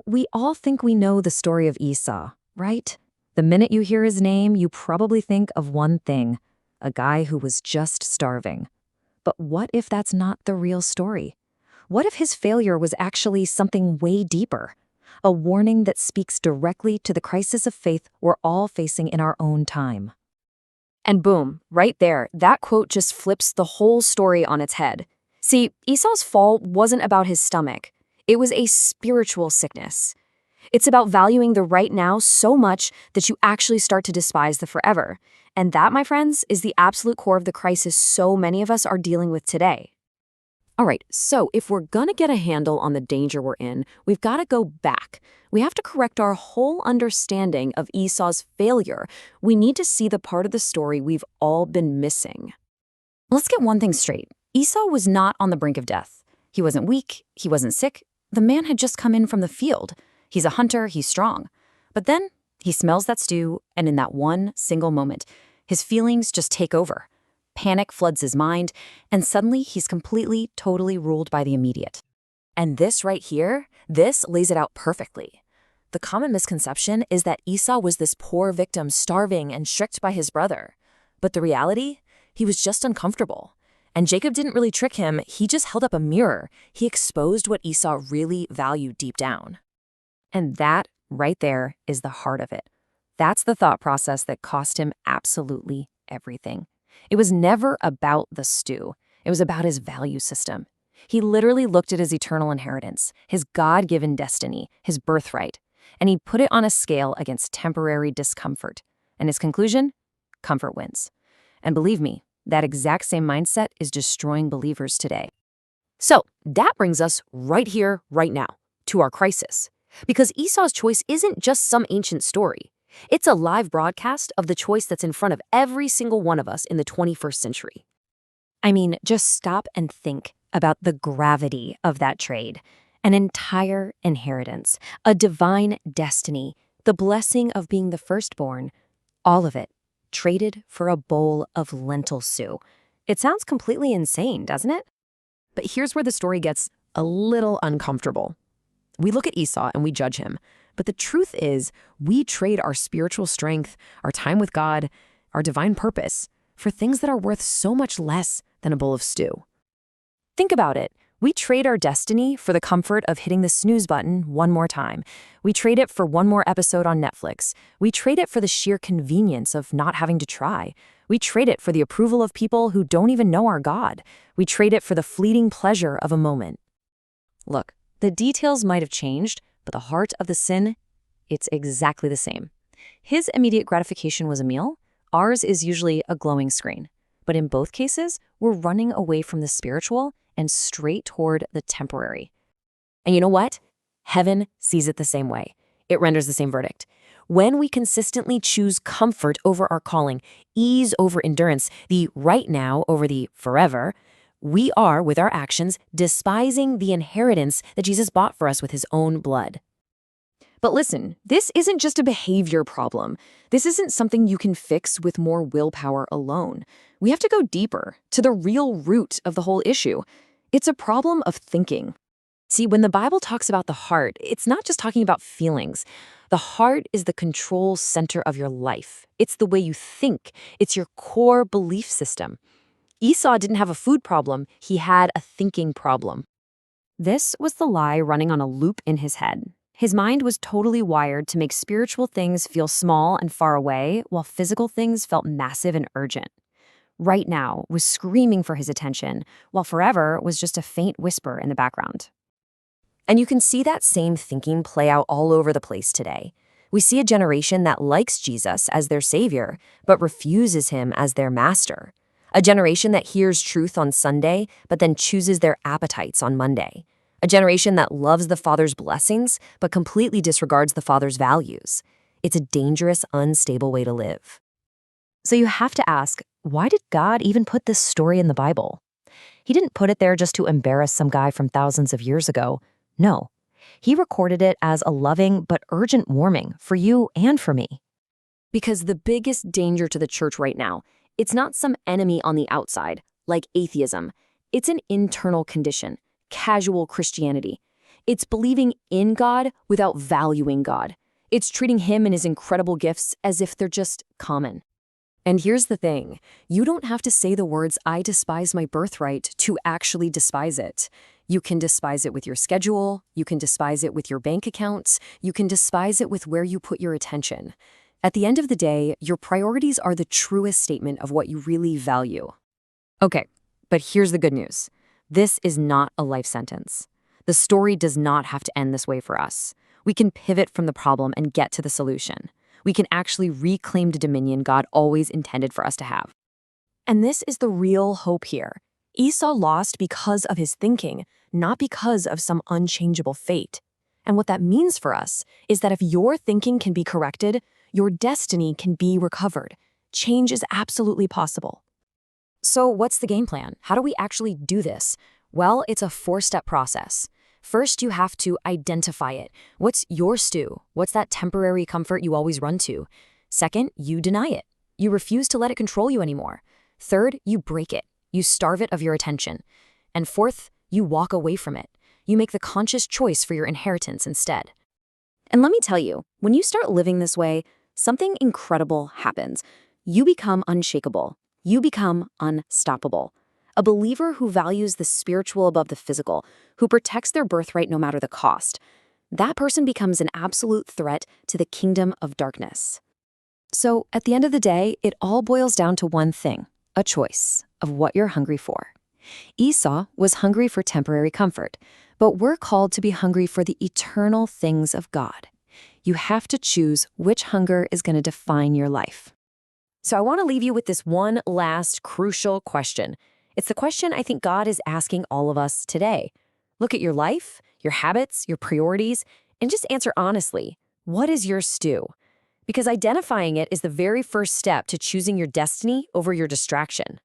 We all think we know the story of Esau, right? The minute you hear his name, you probably think of one thing, a guy who was just starving. But what if that's not the real story? What if his failure was actually something way deeper? A warning that speaks directly to the crisis of faith we're all facing in our own time. And boom, right there, that quote just flips the whole story on its head. See, Esau's fall wasn't about his stomach. It was a spiritual sickness. It's about valuing the right now so much that you actually start to despise the forever. And that, my friends, is the absolute core of the crisis so many of us are dealing with today. All right, so if we're gonna get a handle on the danger we're in, we've gotta go back. We have to correct our whole understanding of Esau's failure. We need to see the part of the story we've all been missing. Let's get one thing straight. Esau was not on the brink of death. He wasn't weak, he wasn't sick. The man had just come in from the field. He's a hunter, he's strong. But then he smells that stew, and in that one single moment, his feelings just take over. Panic floods his mind, and suddenly he's completely, totally ruled by the immediate. And this right here, this lays it out perfectly. The common misconception is that Esau was this poor victim starving and tricked by his brother. But the reality? He was just uncomfortable. And Jacob didn't really trick him, he just held up a mirror. He exposed what Esau really valued deep down. And that, right there, is the heart of it. That's the thought process that cost him absolutely everything. It was never about the stew. It was about his value system. He literally looked at his eternal inheritance, his God-given destiny, his birthright, and he put it on a scale against temporary discomfort. And his conclusion? Comfort wins. And believe me, that exact same mindset is destroying believers today. So that brings us right here, right now, to our crisis. Because Esau's choice isn't just some ancient story. It's a live broadcast of the choice that's in front of every single one of us in the 21st century. I mean, just stop and think about the gravity of that trade. An entire inheritance, a divine destiny, the blessing of being the firstborn, all of it traded for a bowl of lentil stew. It sounds completely insane, doesn't it? But here's where the story gets a little uncomfortable. We look at Esau and we judge him. But the truth is, we trade our spiritual strength, our time with God, our divine purpose, for things that are worth so much less than a bowl of stew. Think about it. We trade our destiny for the comfort of hitting the snooze button one more time. We trade it for one more episode on Netflix. We trade it for the sheer convenience of not having to try. We trade it for the approval of people who don't even know our God. We trade it for the fleeting pleasure of a moment. Look, the details might have changed, but the heart of the sin, it's exactly the same. His immediate gratification was a meal. Ours is usually a glowing screen. But in both cases, we're running away from the spiritual and straight toward the temporary. And you know what? Heaven sees it the same way. It renders the same verdict. When we consistently choose comfort over our calling, ease over endurance, the right now over the forever, we are, with our actions, despising the inheritance that Jesus bought for us with his own blood. But listen, this isn't just a behavior problem. This isn't something you can fix with more willpower alone. We have to go deeper, to the real root of the whole issue. It's a problem of thinking. See, when the Bible talks about the heart, it's not just talking about feelings. The heart is the control center of your life. It's the way you think. It's your core belief system. Esau didn't have a food problem. He had a thinking problem. This was the lie running on a loop in his head. His mind was totally wired to make spiritual things feel small and far away, while physical things felt massive and urgent. Right now was screaming for his attention, while forever was just a faint whisper in the background. And you can see that same thinking play out all over the place today. We see a generation that likes Jesus as their savior, but refuses him as their master. A generation that hears truth on Sunday, but then chooses their appetites on Monday. A generation that loves the Father's blessings, but completely disregards the Father's values. It's a dangerous, unstable way to live. So you have to ask, why did God even put this story in the Bible? He didn't put it there just to embarrass some guy from thousands of years ago. No. He recorded it as a loving but urgent warning for you and for me. Because the biggest danger to the church right now, it's not some enemy on the outside, like atheism. It's an internal condition. Casual Christianity. It's believing in God without valuing God. It's treating him and his incredible gifts as if they're just common. And here's the thing, you don't have to say the words, "I despise my birthright," to actually despise it. You can despise it with your schedule, you can despise it with your bank accounts, you can despise it with where you put your attention. At the end of the day, your priorities are the truest statement of what you really value. Okay, but here's the good news. This is not a life sentence. The story does not have to end this way for us. We can pivot from the problem and get to the solution. We can actually reclaim the dominion God always intended for us to have. And this is the real hope here. Esau lost because of his thinking, not because of some unchangeable fate. And what that means for us is that if your thinking can be corrected, your destiny can be recovered. Change is absolutely possible. So what's the game plan? How do we actually do this? Well, it's a four-step process. First, you have to identify it. What's your stew? What's that temporary comfort you always run to? Second, you deny it. You refuse to let it control you anymore. Third, you break it. You starve it of your attention. And fourth, you walk away from it. You make the conscious choice for your inheritance instead. And let me tell you, when you start living this way, something incredible happens. You become unshakable. You become unstoppable. A believer who values the spiritual above the physical, who protects their birthright no matter the cost. That person becomes an absolute threat to the kingdom of darkness. So at the end of the day, it all boils down to one thing, a choice of what you're hungry for. Esau was hungry for temporary comfort, but we're called to be hungry for the eternal things of God. You have to choose which hunger is going to define your life. So I want to leave you with this one last crucial question. It's the question I think God is asking all of us today. Look at your life, your habits, your priorities, and just answer honestly, what is your stew? Because identifying it is the very first step to choosing your destiny over your distraction.